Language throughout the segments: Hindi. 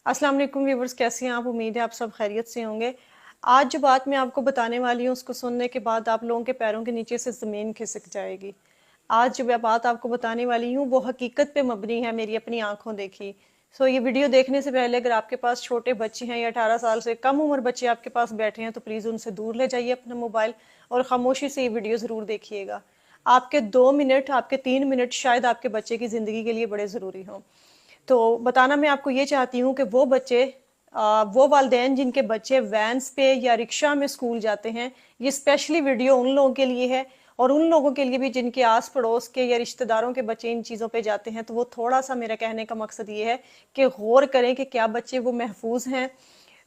अस्सलाम वालेकुम व्यूवर्स, कैसे हैं आप? उम्मीद है आप सब खैरियत से होंगे। आज जो बात मैं आपको बताने वाली हूँ उसको सुनने के बाद आप लोगों के पैरों के नीचे से ज़मीन खिसक जाएगी। आज जो मैं बात आपको बताने वाली हूँ वो हकीकत पे मबनी है, मेरी अपनी आंखों देखी। ये वीडियो देखने से पहले अगर आपके पास छोटे बच्चे हैं या 18 साल से कम उम्र बच्चे आपके पास बैठे हैं तो प्लीज़ उनसे दूर ले जाइए अपना मोबाइल और खामोशी से ये वीडियो ज़रूर देखिएगा। आपके 2 मिनट, आपके 3 मिनट शायद आपके बच्चे की ज़िंदगी के लिए बड़े ज़रूरी हों। तो बताना मैं आपको ये चाहती हूँ कि वो बच्चे, वो वालिदैन जिनके बच्चे वैन्स पे या रिक्शा में स्कूल जाते हैं, ये स्पेशली वीडियो उन लोगों के लिए है और उन लोगों के लिए भी जिनके आस पड़ोस के या रिश्तेदारों के बच्चे इन चीज़ों पे जाते हैं। तो वो थोड़ा सा मेरा कहने का मकसद ये है कि गौर करें कि क्या बच्चे वो महफूज हैं।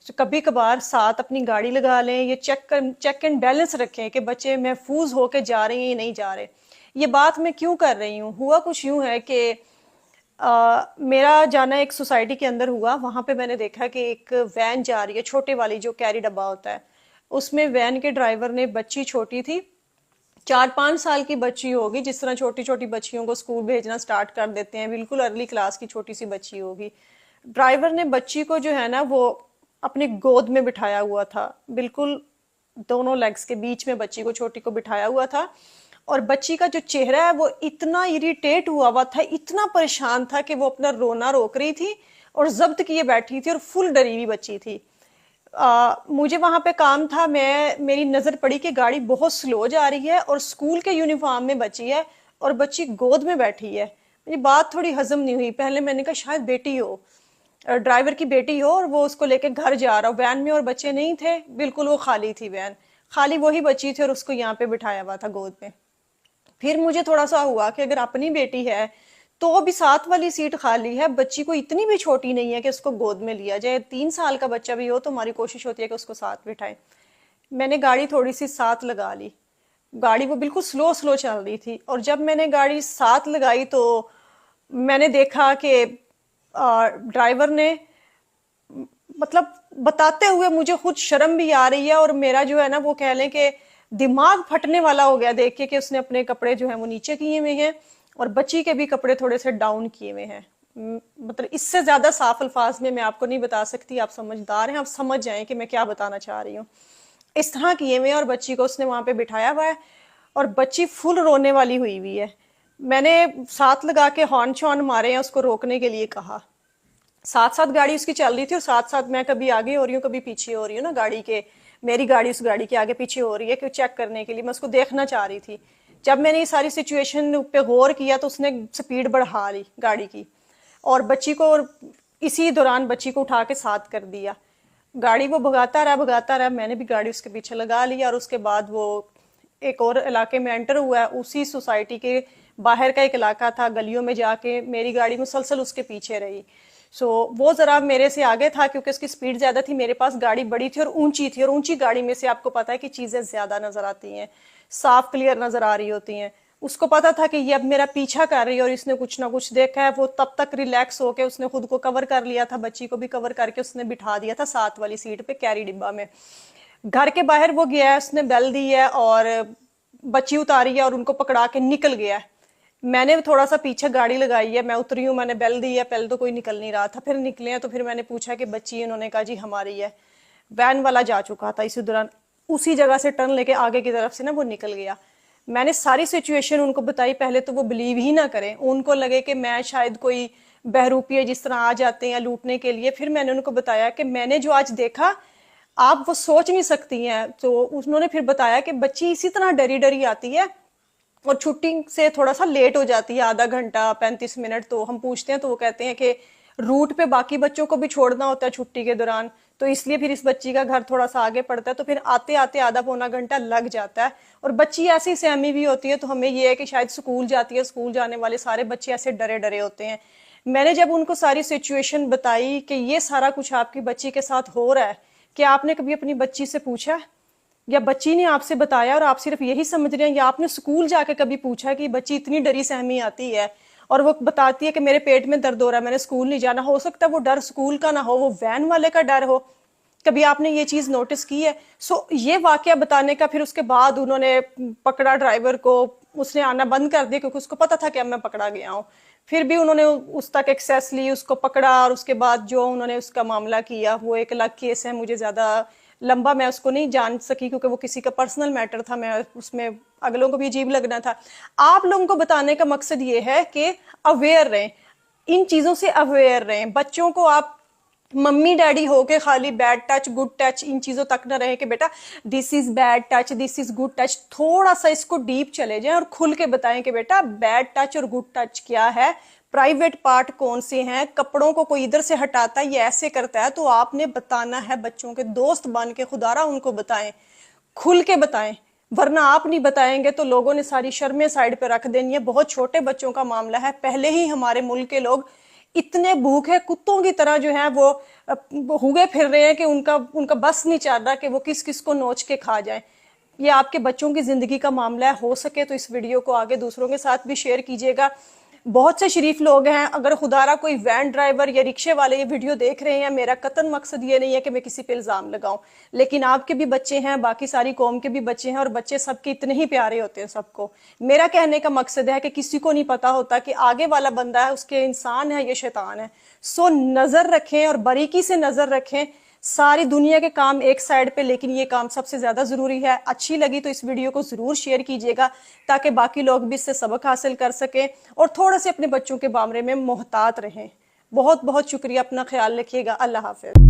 तो कभी कभार साथ अपनी गाड़ी लगा लें, ये चेक एंड बैलेंस रखें कि बच्चे महफूज होके जा रहे हैं या नहीं जा रहे। ये बात मैं क्यों कर रही हूँ? हुआ कुछ यूं है कि मेरा जाना एक सोसाइटी के अंदर हुआ। वहां पे मैंने देखा कि एक वैन जा रही है, छोटे वाली जो कैरी डब्बा होता है। उसमें वैन के ड्राइवर ने, बच्ची छोटी थी, 4-5 साल की बच्ची होगी, जिस तरह छोटी छोटी बच्चियों को स्कूल भेजना स्टार्ट कर देते हैं, बिल्कुल अर्ली क्लास की छोटी सी बच्ची होगी। ड्राइवर ने बच्ची को जो है ना वो अपनी गोद में बिठाया हुआ था, बिल्कुल दोनों लेग्स के बीच में बच्ची को, छोटी को बिठाया हुआ था। और बच्ची का जो चेहरा है वो इतना इरिटेट हुआ हुआ था, इतना परेशान था कि वो अपना रोना रोक रही थी और जब्त किए बैठी थी और फुल डरी हुई बच्ची थी। मुझे वहां पे काम था, मेरी नजर पड़ी कि गाड़ी बहुत स्लो जा रही है और स्कूल के यूनिफॉर्म में बच्ची है और बच्ची गोद में बैठी है। मेरी बात थोड़ी हजम नहीं हुई। पहले मैंने कहा शायद बेटी हो, ड्राइवर की बेटी हो और वो उसको लेके घर जा रहा हो। वैन में और बच्चे नहीं थे, बिल्कुल वो खाली थी वैन, खाली वही बच्ची थी और उसको यहाँ पे बिठाया हुआ था गोद में। फिर मुझे थोड़ा सा हुआ कि अगर अपनी बेटी है तो भी साथ वाली सीट खाली है, बच्ची को इतनी भी छोटी नहीं है कि उसको गोद में लिया जाए। 3 साल का बच्चा भी हो तो हमारी कोशिश होती है कि उसको साथ बिठाएं। मैंने गाड़ी थोड़ी सी साथ लगा ली। गाड़ी वो बिल्कुल स्लो स्लो चल रही थी और जब मैंने गाड़ी साथ लगाई तो मैंने देखा कि ड्राइवर ने, मतलब बताते हुए मुझे खुद शर्म भी आ रही है और मेरा जो है ना वो कह लें कि दिमाग फटने वाला हो गया देख के कि उसने अपने कपड़े जो है वो नीचे किए हुए हैं और बच्ची के भी कपड़े थोड़े से डाउन किए हुए हैं। मतलब इससे ज्यादा साफ अल्फाज में मैं आपको नहीं बता सकती। आप समझदार हैं, आप समझ जाएं कि मैं क्या बताना चाह रही हूँ। इस तरह किए हुए हैं और बच्ची को उसने वहां पे बिठाया हुआ है और बच्ची फुल रोने वाली हुई हुई है। मैंने साथ लगा के हॉर्न शॉर्न मारे हैं, उसको रोकने के लिए कहा। साथ साथ गाड़ी उसकी चल रही थी और साथ साथ मैं कभी आगे हो रही हूँ कभी पीछे हो रही हूँ ना गाड़ी के। मेरी गाड़ी उस गाड़ी के आगे पीछे हो रही है कि चेक करने के लिए मैं उसको देखना चाह रही थी। जब मैंने ये सारी सिचुएशन पे गौर किया तो उसने स्पीड बढ़ा ली गाड़ी की और बच्ची को, इसी दौरान बच्ची को उठा के साथ कर दिया। गाड़ी वो भगाता रहा भगाता रहा, मैंने भी गाड़ी उसके पीछे लगा ली और उसके बाद वो एक और इलाके में एंटर हुआ है। उसी सोसाइटी के बाहर का एक इलाका था, गलियों में जाके मेरी गाड़ी मुसलसल उसके पीछे रही। वो जरा मेरे से आगे था क्योंकि उसकी स्पीड ज्यादा थी, मेरे पास गाड़ी बड़ी थी और ऊंची थी और ऊंची गाड़ी में से आपको पता है कि चीजें ज्यादा नजर आती हैं, साफ क्लियर नजर आ रही होती हैं। उसको पता था कि ये अब मेरा पीछा कर रही है और इसने कुछ ना कुछ देखा है। वो तब तक रिलैक्स होके उसने खुद को कवर कर लिया था, बच्ची को भी कवर करके उसने बिठा दिया था साथ वाली सीट पे कैरी डिब्बा में। घर के बाहर वो गया है, उसने बेल दी है और बच्ची उतारी है और उनको पकड़ा के निकल गया है। मैंने थोड़ा सा पीछे गाड़ी लगाई है, मैं उतरी हूँ, मैंने बेल दी है, पहले तो कोई निकल नहीं रहा था, फिर निकले हैं तो फिर मैंने पूछा कि बच्ची, उन्होंने कहा जी हमारी है। वैन वाला जा चुका था इसी दौरान, उसी जगह से टर्न लेके आगे की तरफ से ना वो निकल गया। मैंने सारी सिचुएशन उनको बताई। पहले तो वो बिलीव ही ना करें, उनको लगे कि मैं शायद कोई बहरूपी जिस तरह आ जाते हैं लूटने के लिए। फिर मैंने उनको बताया कि मैंने जो आज देखा आप वो सोच नहीं सकती हैं। तो उन्होंने फिर बताया कि बच्ची इसी तरह डरी डरी आती है और छुट्टी से थोड़ा सा लेट हो जाती है, आधा घंटा 35 मिनट। तो हम पूछते हैं तो वो कहते हैं कि रूट पे बाकी बच्चों को भी छोड़ना होता है छुट्टी के दौरान, तो इसलिए फिर इस बच्ची का घर थोड़ा सा आगे पड़ता है, तो फिर आते आते आधा पौना घंटा लग जाता है। और बच्ची ऐसी सहमी भी होती है, तो हमें ये है कि शायद स्कूल जाती है, स्कूल जाने वाले सारे बच्चे ऐसे डरे डरे होते हैं। मैंने जब उनको सारी सिचुएशन बताई कि ये सारा कुछ आपकी बच्ची के साथ हो रहा है, क्या आपने कभी अपनी बच्ची से पूछा या बच्ची ने आपसे बताया और आप सिर्फ यही समझ रहे हैं, या आपने स्कूल जाके कभी पूछा कि बच्ची इतनी डरी सहमी आती है और वो बताती है कि मेरे पेट में दर्द हो रहा है, मैंने स्कूल नहीं जाना। हो सकता है वो डर स्कूल का ना हो, वो वैन वाले का डर हो। कभी आपने ये चीज नोटिस की है? ये वाकया बताने का फिर उसके बाद उन्होंने पकड़ा ड्राइवर को, उसने आना बंद कर दिया क्योंकि उसको पता था कि अब मैं पकड़ा गया हूँ। फिर भी उन्होंने उस तक एक्सेस ली, उसको पकड़ा और उसके बाद जो उन्होंने उसका मामला किया वो एक अलग केस है। मुझे ज़्यादा लंबा मैं उसको नहीं जान सकी क्योंकि वो किसी का पर्सनल मैटर था, मैं उसमें अगलों को भी अजीब लगना था। आप लोगों को बताने का मकसद ये है कि अवेयर रहें, इन चीज़ों से अवेयर रहें। बच्चों को आप मम्मी डैडी होके खाली bad touch good touch in चीजों तक न रहे कि बेटा this is bad touch this is good touch. थोड़ा सा इसको डीप चले जाएं और खुल के बताएं कि बेटा बैड टच और गुड टच क्या है, प्राइवेट पार्ट कौन से हैं, कपड़ों को कोई इधर से हटाता है ये ऐसे करता है, तो आपने बताना है। बच्चों के दोस्त बन के खुदारा उनको बताएं, खुल के बताएं, वरना आप नहीं बताएंगे तो लोगों ने सारी शर्में साइड पे रख देनी है। बहुत छोटे बच्चों का मामला है, पहले ही हमारे मुल्क के लोग इतने भूखे कुत्तों की तरह जो है वो हुए फिर रहे हैं कि उनका उनका बस नहीं चल रहा कि वो किस किस को नोच के खा जाए। ये आपके बच्चों की जिंदगी का मामला है, हो सके तो इस वीडियो को आगे दूसरों के साथ भी शेयर कीजिएगा। बहुत से शरीफ लोग हैं, अगर खुदारा कोई वैन ड्राइवर या रिक्शे वाले ये वीडियो देख रहे हैं, मेरा कतन मकसद ये नहीं है कि मैं किसी पे इल्जाम लगाऊं, लेकिन आपके भी बच्चे हैं, बाकी सारी कौम के भी बच्चे हैं और बच्चे सबके इतने ही प्यारे होते हैं सबको। मेरा कहने का मकसद है कि किसी को नहीं पता होता कि आगे वाला बंदा है उसके इंसान है या शैतान है। सो नजर रखें और बारीकी से नजर रखें। सारी दुनिया के काम एक साइड पे, लेकिन ये काम सबसे ज्यादा जरूरी है। अच्छी लगी तो इस वीडियो को जरूर शेयर कीजिएगा ताकि बाकी लोग भी इससे सबक हासिल कर सकें और थोड़ा से अपने बच्चों के बारे में मोहतात रहें। बहुत बहुत शुक्रिया, अपना ख्याल रखिएगा। अल्लाह हाफिज।